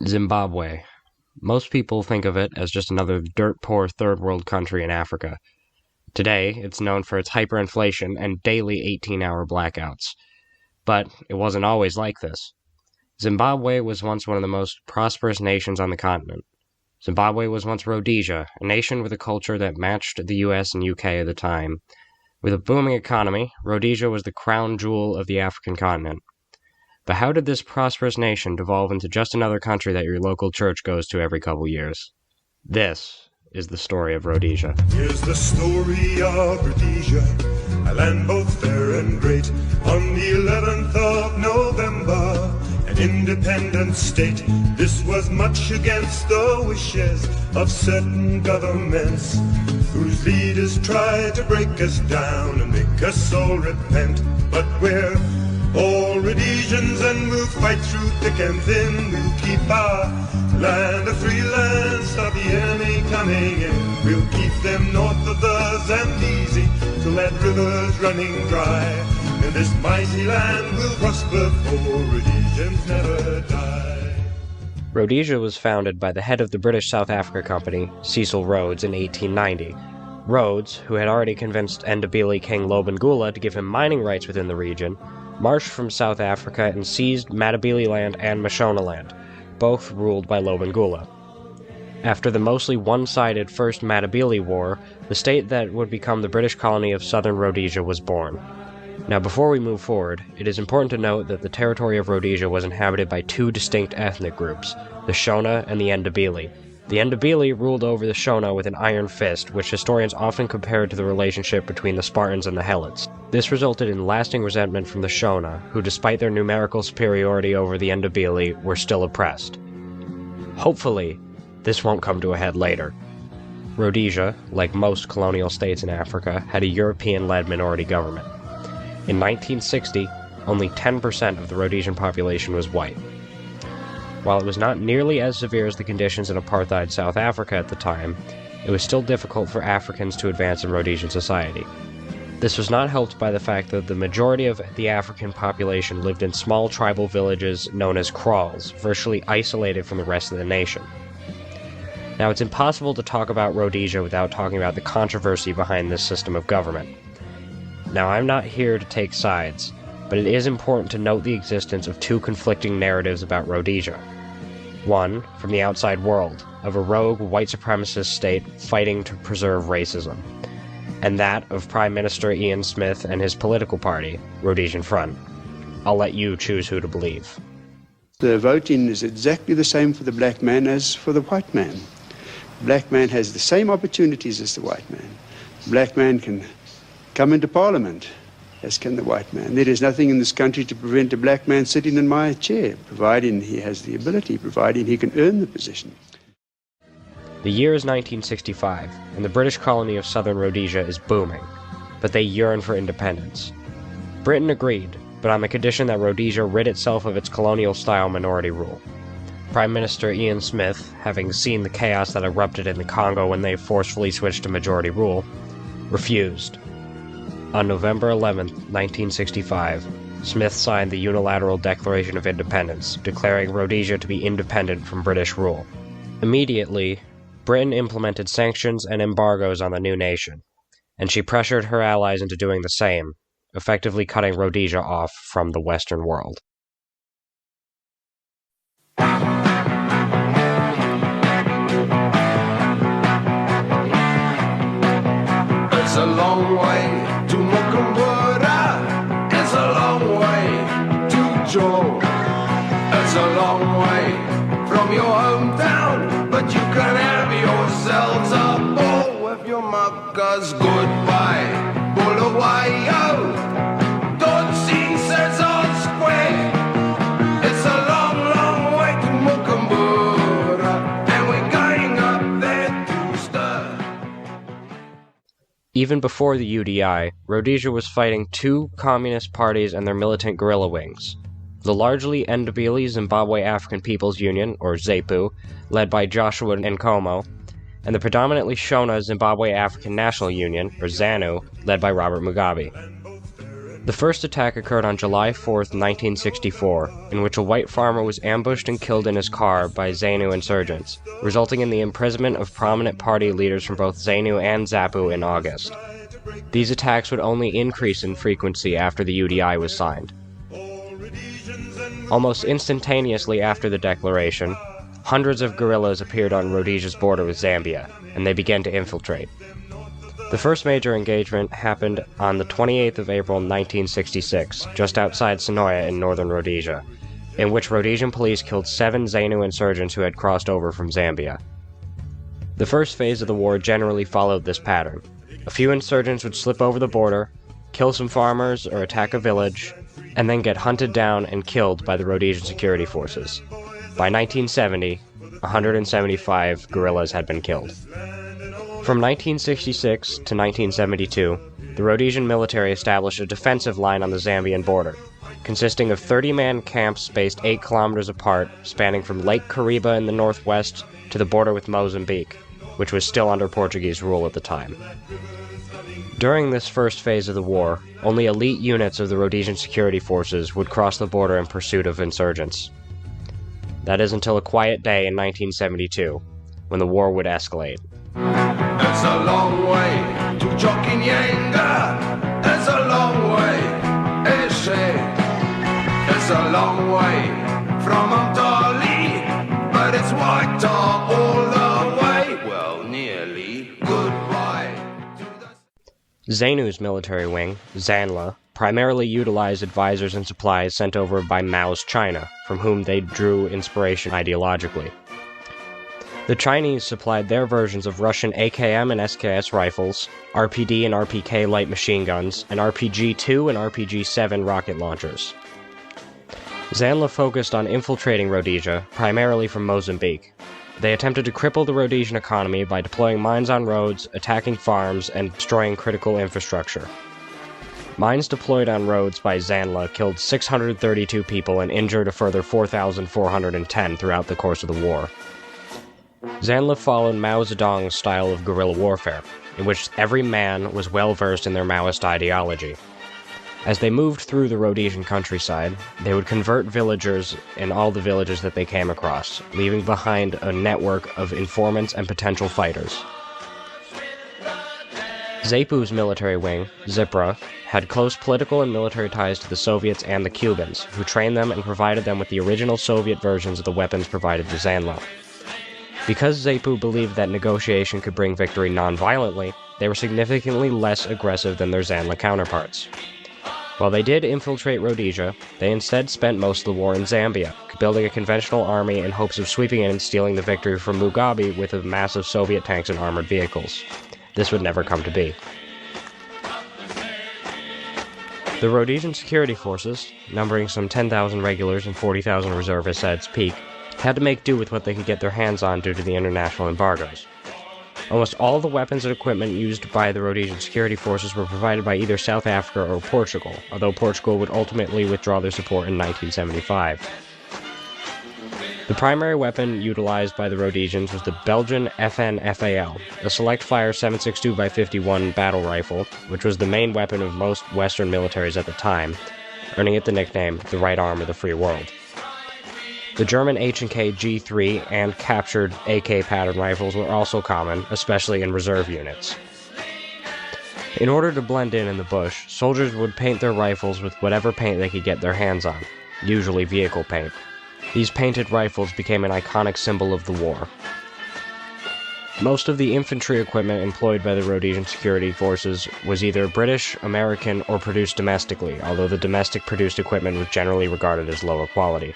Zimbabwe. Most people think of it as just another dirt-poor third-world country in Africa. Today, it's known for its hyperinflation and daily 18-hour blackouts. But it wasn't always like this. Zimbabwe was once one of the most prosperous nations on the continent. Zimbabwe was once Rhodesia, a nation with a culture that matched the US and UK at the time. With a booming economy, Rhodesia was the crown jewel of the African continent. But how did this prosperous nation devolve into just another country that your local church goes to every couple years? This is the story of Rhodesia. Here's the story of Rhodesia, a land both fair and great. On the 11th of November, an independent state. This was much against the wishes of certain governments, whose leaders tried to break us down and make us all repent. But we're all Rhodesians and we'll fight through thick and thin. We'll keep our land a free land, stop the enemy coming in. We'll keep them north of the Zambezi till that river's running dry. And this mighty land will prosper, for Rhodesians never die. Rhodesia was founded by the head of the British South Africa Company, Cecil Rhodes, in 1890. Rhodes, who had already convinced Ndebele King Lobengula to give him mining rights within the region, marched from South Africa and seized Matabeleland and Mashonaland, both ruled by Lobengula. After the mostly one-sided First Matabele War, the state that would become the British colony of Southern Rhodesia was born. Now, before we move forward, it is important to note that the territory of Rhodesia was inhabited by two distinct ethnic groups, the Shona and the Ndebele. The Ndebele ruled over the Shona with an iron fist, which historians often compared to the relationship between the Spartans and the Helots. This resulted in lasting resentment from the Shona, who, despite their numerical superiority over the Ndebele, were still oppressed. Hopefully, this won't come to a head later. Rhodesia, like most colonial states in Africa, had a European-led minority government. In 1960, only 10% of the Rhodesian population was white. While it was not nearly as severe as the conditions in apartheid South Africa at the time, it was still difficult for Africans to advance in Rhodesian society. This was not helped by the fact that the majority of the African population lived in small tribal villages known as kraals, virtually isolated from the rest of the nation. Now, it's impossible to talk about Rhodesia without talking about the controversy behind this system of government. Now, I'm not here to take sides, but it is important to note the existence of two conflicting narratives about Rhodesia. One, from the outside world, of a rogue white supremacist state fighting to preserve racism, and that of Prime Minister Ian Smith and his political party, Rhodesian Front. I'll let you choose who to believe. The voting is exactly the same for the black man as for the white man. The black man has the same opportunities as the white man. The black man can come into parliament, as can the white man. There is nothing in this country to prevent a black man sitting in my chair, providing he has the ability, providing he can earn the position. The year is 1965, and the British colony of Southern Rhodesia is booming, but they yearn for independence. Britain agreed, but on the condition that Rhodesia rid itself of its colonial-style minority rule. Prime Minister Ian Smith, having seen the chaos that erupted in the Congo when they forcefully switched to majority rule, refused. On November 11, 1965, Smith signed the Unilateral Declaration of Independence, declaring Rhodesia to be independent from British rule. Immediately, Britain implemented sanctions and embargoes on the new nation, and she pressured her allies into doing the same, effectively cutting Rhodesia off from the Western world. It's a long way to Mukumbura. It's a long way to Joe. It's a long way from your hometown, but you can have yourselves a ball with your muckers. Goodbye, Bulawayo. Don't see says on square. It's a long, long way to Mukumbura, and we're going up there to stir. Even before the UDI, Rhodesia was fighting two communist parties and their militant guerrilla wings. The largely Ndebele Zimbabwe African People's Union, or ZAPU, led by Joshua Nkomo, and the predominantly Shona Zimbabwe African National Union, or ZANU, led by Robert Mugabe. The first attack occurred on July 4, 1964, in which a white farmer was ambushed and killed in his car by ZANU insurgents, resulting in the imprisonment of prominent party leaders from both ZANU and ZAPU in August. These attacks would only increase in frequency after the UDI was signed. Almost instantaneously after the declaration, hundreds of guerrillas appeared on Rhodesia's border with Zambia, and they began to infiltrate. The first major engagement happened on the 28th of April 1966, just outside Sonoya in northern Rhodesia, in which Rhodesian police killed 7 ZANU insurgents who had crossed over from Zambia. The first phase of the war generally followed this pattern. A few insurgents would slip over the border, kill some farmers or attack a village, and then get hunted down and killed by the Rhodesian security forces. By 1970, 175 guerrillas had been killed. From 1966 to 1972, the Rhodesian military established a defensive line on the Zambian border, consisting of 30-man camps spaced 8 kilometers apart, spanning from Lake Kariba in the northwest to the border with Mozambique, which was still under Portuguese rule at the time. During this first phase of the war, only elite units of the Rhodesian security forces would cross the border in pursuit of insurgents. That is until a quiet day in 1972, when the war would escalate. It's a long way to Jokinyanga. It's a long way, it's a long way from Umtali, but it's White Tar all the way. Well, nearly. Goodbye to the... ZANU's military wing, ZANLA, primarily utilized advisors and supplies sent over by Mao's China, from whom they drew inspiration ideologically. The Chinese supplied their versions of Russian AKM and SKS rifles, RPD and RPK light machine guns, and RPG-2 and RPG-7 rocket launchers. ZANLA focused on infiltrating Rhodesia, primarily from Mozambique. They attempted to cripple the Rhodesian economy by deploying mines on roads, attacking farms, and destroying critical infrastructure. Mines deployed on roads by ZANLA killed 632 people and injured a further 4,410 throughout the course of the war. ZANLA followed Mao Zedong's style of guerrilla warfare, in which every man was well versed in their Maoist ideology. As they moved through the Rhodesian countryside, they would convert villagers in all the villages that they came across, leaving behind a network of informants and potential fighters. ZAPU's military wing, ZIPRA, had close political and military ties to the Soviets and the Cubans, who trained them and provided them with the original Soviet versions of the weapons provided to ZANLA. Because ZAPU believed that negotiation could bring victory non-violently, they were significantly less aggressive than their ZANLA counterparts. While they did infiltrate Rhodesia, they instead spent most of the war in Zambia, building a conventional army in hopes of sweeping in and stealing the victory from Mugabe with massive Soviet tanks and armored vehicles. This would never come to be. The Rhodesian security forces, numbering some 10,000 regulars and 40,000 reservists at its peak, had to make do with what they could get their hands on due to the international embargoes. Almost all the weapons and equipment used by the Rhodesian security forces were provided by either South Africa or Portugal, although Portugal would ultimately withdraw their support in 1975. The primary weapon utilized by the Rhodesians was the Belgian FN-FAL, a select-fire 7.62x51 battle rifle, which was the main weapon of most Western militaries at the time, earning it the nickname the right arm of the free world. The German H&K G3 and captured AK pattern rifles were also common, especially in reserve units. In order to blend in the bush, soldiers would paint their rifles with whatever paint they could get their hands on, usually vehicle paint. These painted rifles became an iconic symbol of the war. Most of the infantry equipment employed by the Rhodesian security forces was either British, American, or produced domestically, although the domestic-produced equipment was generally regarded as lower quality.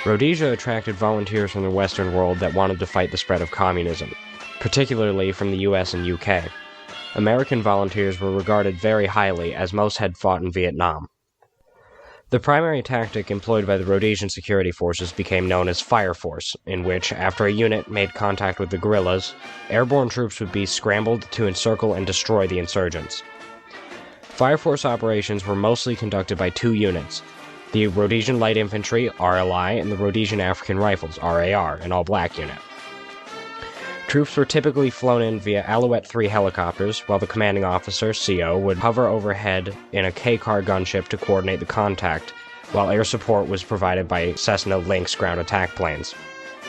Rhodesia attracted volunteers from the Western world that wanted to fight the spread of communism, particularly from the US and UK. American volunteers were regarded very highly, as most had fought in Vietnam. The primary tactic employed by the Rhodesian security forces became known as Fire Force, in which, after a unit made contact with the guerrillas, airborne troops would be scrambled to encircle and destroy the insurgents. Fire Force operations were mostly conducted by 2 units, the Rhodesian Light Infantry, RLI, and the Rhodesian African Rifles, RAR, an all-black unit. Troops were typically flown in via Alouette 3 helicopters, while the commanding officer, CO, would hover overhead in a K-car gunship to coordinate the contact, while air support was provided by Cessna Lynx ground attack planes.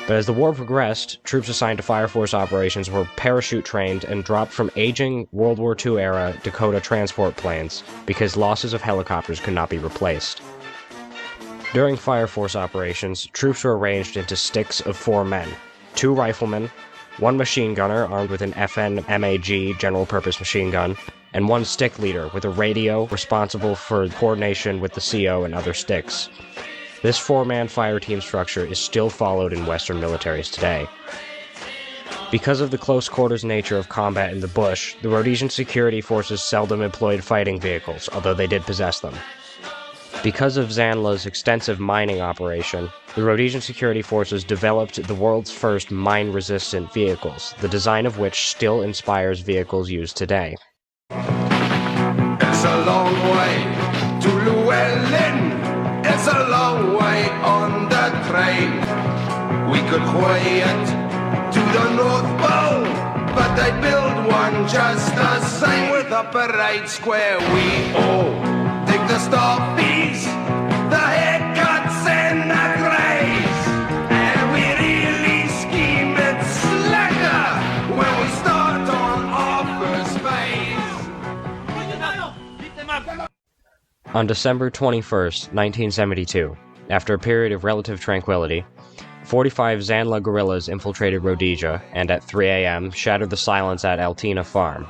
But as the war progressed, troops assigned to Fire Force operations were parachute-trained and dropped from aging World War II-era Dakota transport planes because losses of helicopters could not be replaced. During Fire Force operations, troops were arranged into sticks of 4 men, 2 riflemen, 1 machine gunner armed with an FN MAG general-purpose machine gun, and 1 stick leader with a radio responsible for coordination with the CO and other sticks. This 4-man fire team structure is still followed in Western militaries today. Because of the close-quarters nature of combat in the bush, the Rhodesian security forces seldom employed fighting vehicles, although they did possess them. Because of Zanla's extensive mining operation, the Rhodesian security forces developed the world's first mine-resistant vehicles, the design of which still inspires vehicles used today. It's a long way to Llewellyn. It's a long way on the train. We could quiet to the North Pole, but they build one just the same with a parade square. We all dig the starfies, the haircuts and the greys, and we really scheme it slacker when we start on our first phase. On December 21st, 1972, after a period of relative tranquility, 45 Zanla guerrillas infiltrated Rhodesia and at 3 a.m. shattered the silence at Altina Farm,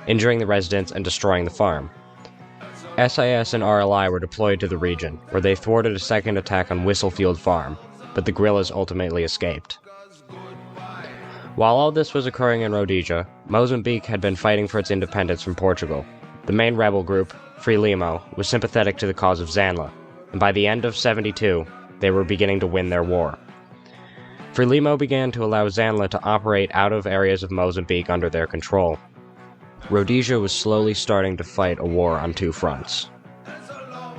injuring the residents and destroying the farm. SIS and RLI were deployed to the region, where they thwarted a second attack on Whistlefield Farm, but the guerrillas ultimately escaped. While all this was occurring in Rhodesia, Mozambique had been fighting for its independence from Portugal. The main rebel group, Frelimo, was sympathetic to the cause of Zanla, and by the end of '72, they were beginning to win their war. Frelimo began to allow Zanla to operate out of areas of Mozambique under their control. Rhodesia was slowly starting to fight a war on 2 fronts.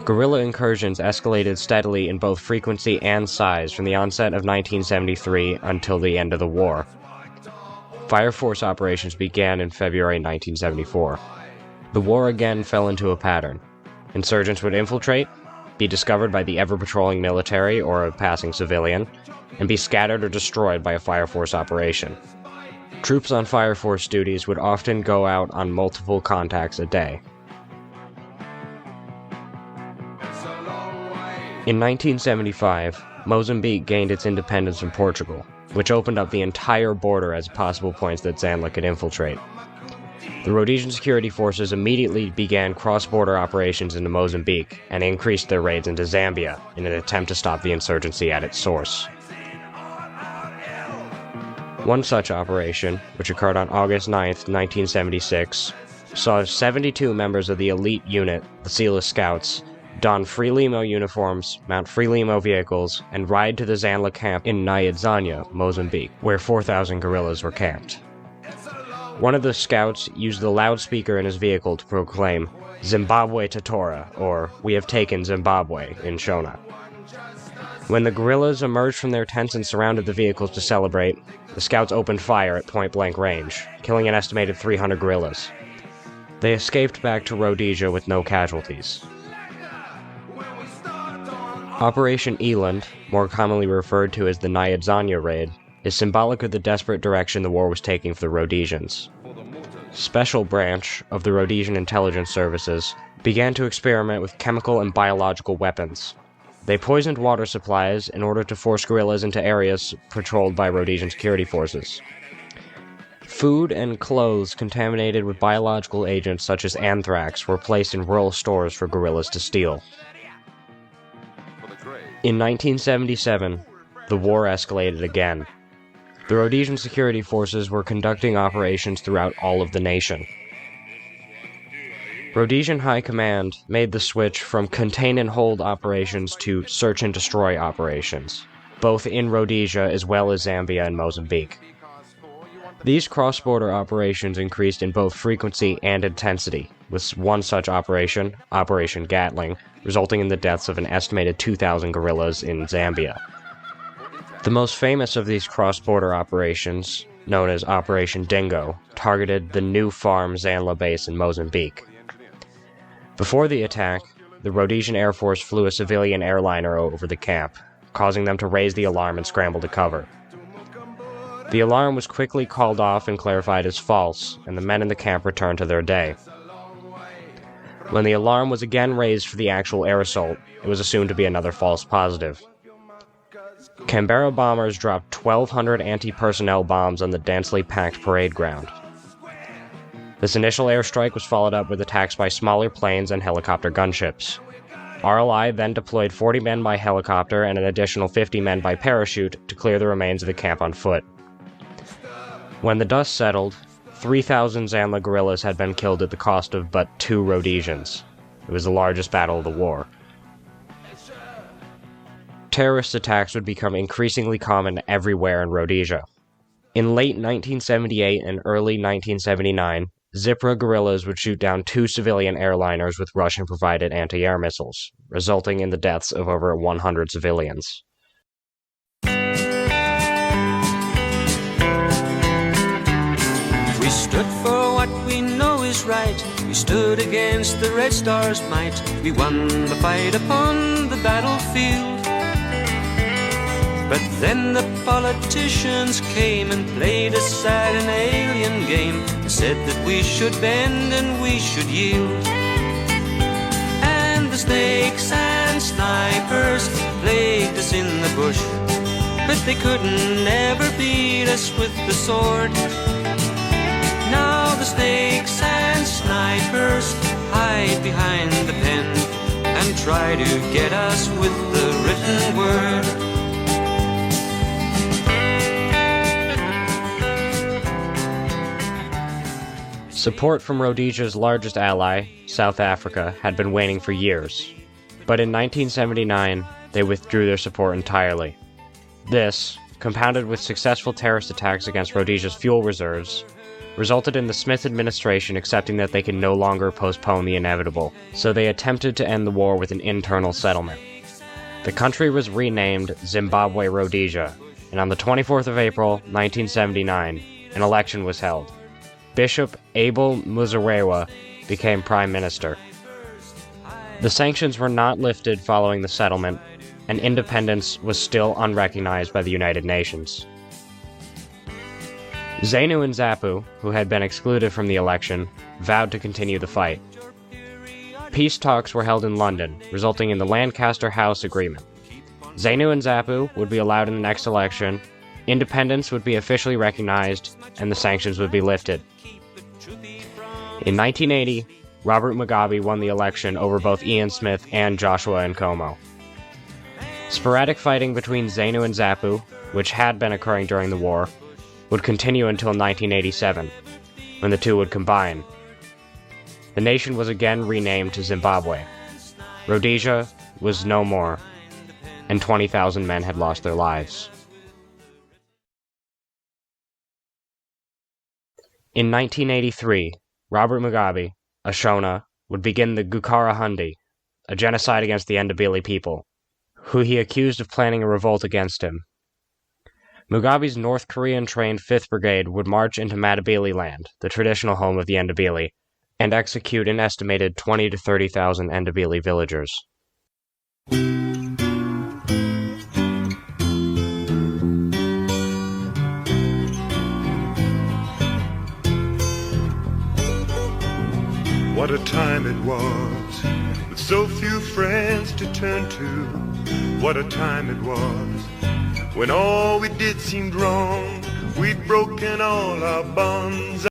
Guerrilla incursions escalated steadily in both frequency and size from the onset of 1973 until the end of the war. Fire Force operations began in February 1974. The war again fell into a pattern. Insurgents would infiltrate, be discovered by the ever-patrolling military or a passing civilian, and be scattered or destroyed by a Fire Force operation. Troops on Fire Force duties would often go out on multiple contacts a day. In 1975, Mozambique gained its independence from Portugal, which opened up the entire border as possible points that Zanla could infiltrate. The Rhodesian security forces immediately began cross-border operations into Mozambique and increased their raids into Zambia in an attempt to stop the insurgency at its source. One such operation, which occurred on August 9, 1976, saw 72 members of the elite unit, the Sela Scouts, don Frelimo uniforms, mount Frelimo vehicles, and ride to the Zanla camp in Nyadzanya, Mozambique, where 4,000 guerrillas were camped. One of the scouts used the loudspeaker in his vehicle to proclaim, "Zimbabwe Tatora," or "We have taken Zimbabwe," in Shona. When the guerrillas emerged from their tents and surrounded the vehicles to celebrate, the scouts opened fire at point-blank range, killing an estimated 300 guerrillas. They escaped back to Rhodesia with no casualties. Operation Eland, more commonly referred to as the Nyadzanya Raid, is symbolic of the desperate direction the war was taking for the Rhodesians. Special Branch of the Rhodesian Intelligence Services began to experiment with chemical and biological weapons. They poisoned water supplies in order to force guerrillas into areas patrolled by Rhodesian security forces. Food and clothes contaminated with biological agents such as anthrax were placed in rural stores for guerrillas to steal. In 1977, the war escalated again. The Rhodesian security forces were conducting operations throughout all of the nation. Rhodesian High Command made the switch from contain and hold operations to search and destroy operations, both in Rhodesia as well as Zambia and Mozambique. These cross-border operations increased in both frequency and intensity, with one such operation, Operation Gatling, resulting in the deaths of an estimated 2,000 guerrillas in Zambia. The most famous of these cross-border operations, known as Operation Dingo, targeted the New Farm Zanla base in Mozambique. Before the attack, the Rhodesian Air Force flew a civilian airliner over the camp, causing them to raise the alarm and scramble to cover. The alarm was quickly called off and clarified as false, and the men in the camp returned to their day. When the alarm was again raised for the actual air assault, it was assumed to be another false positive. Canberra bombers dropped 1,200 anti-personnel bombs on the densely packed parade ground. This initial airstrike was followed up with attacks by smaller planes and helicopter gunships. RLI then deployed 40 men by helicopter and an additional 50 men by parachute to clear the remains of the camp on foot. When the dust settled, 3,000 Zanla guerrillas had been killed at the cost of but 2 Rhodesians. It was the largest battle of the war. Terrorist attacks would become increasingly common everywhere in Rhodesia. In late 1978 and early 1979, Zipra guerrillas would shoot down 2 civilian airliners with Russian-provided anti-air missiles, resulting in the deaths of over 100 civilians. We stood for what we know is right. We stood against the Red Star's might. We won the fight upon the battlefield. But then the politicians came and played a sad and alien game. They said that we should bend and we should yield. And the snakes and snipers plagued us in the bush, but they couldn't ever beat us with the sword. Now the snakes and snipers hide behind the pen and try to get us with the written word. Support from Rhodesia's largest ally, South Africa, had been waning for years, but in 1979 they withdrew their support entirely. This, compounded with successful terrorist attacks against Rhodesia's fuel reserves, resulted in the Smith administration accepting that they could no longer postpone the inevitable, so they attempted to end the war with an internal settlement. The country was renamed Zimbabwe Rhodesia, and on the 24th of April, 1979, an election was held. Bishop Abel Muzorewa became Prime Minister. The sanctions were not lifted following the settlement, and independence was still unrecognized by the United Nations. Zanu and Zapu, who had been excluded from the election, vowed to continue the fight. Peace talks were held in London, resulting in the Lancaster House Agreement. Zanu and Zapu would be allowed in the next election, independence would be officially recognized, and the sanctions would be lifted. In 1980, Robert Mugabe won the election over both Ian Smith and Joshua Nkomo. Sporadic fighting between Zanu and Zapu, which had been occurring during the war, would continue until 1987, when the two would combine. The nation was again renamed to Zimbabwe. Rhodesia was no more, and 20,000 men had lost their lives. In 1983, Robert Mugabe, a Shona, would begin the Gukarahundi, a genocide against the Ndebele people, who he accused of planning a revolt against him. Mugabe's North Korean-trained 5th Brigade would march into Matabele land, the traditional home of the Ndebele, and execute an estimated 20,000 to 30,000 Ndebele villagers. What a time it was, with so few friends to turn to. What a time it was, when all we did seemed wrong. We'd broken all our bonds.